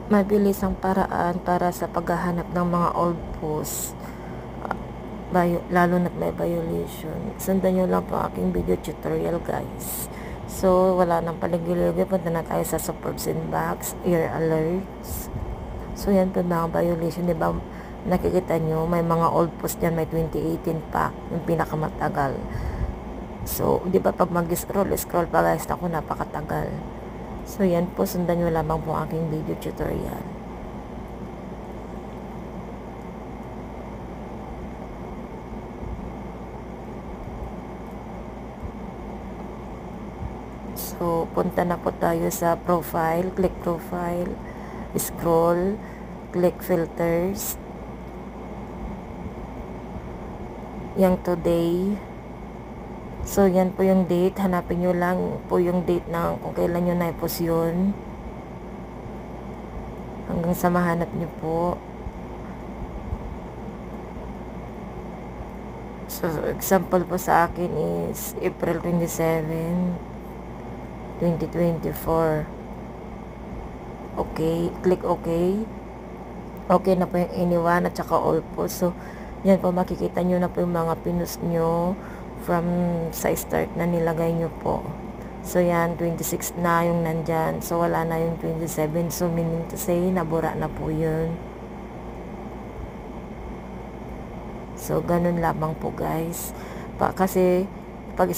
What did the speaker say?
mabilis ang paraan para sa paghahanap ng mga old posts, lalo na't may violation. Sundan nyo lang po ang aking video tutorial, guys. So, wala nang paligid-ligid, punta na tayo sa Superbs Inbox, Your Alerts. So, yan po mga violation, diba? Nakikita nyo, may mga old posts dyan, may 2018 pa, yung pinakamatagal. So, di ba pag mag-scroll pa guys, ako napakatagal. So, yan po, sundan nyo lamang po aking video tutorial. So, punta na po tayo sa profile, click profile, scroll, click filters. Yang today. So, yan po yung date. Hanapin nyo lang po yung date na kung kailan nyo na-post yun. Hanggang sa mahanap nyo po. So, example po sa akin is April 27, 2024. Okay, click okay. Okay na po yung anyone at saka all post. So, yan po, makikita nyo na po yung mga pinost nyo from sa start na nilagay nyo po. So, yan, 26 na yung nandyan. So, wala na yung 27. So, meaning to say, nabura na po yun. So, ganun lamang po, guys. Kasi, pag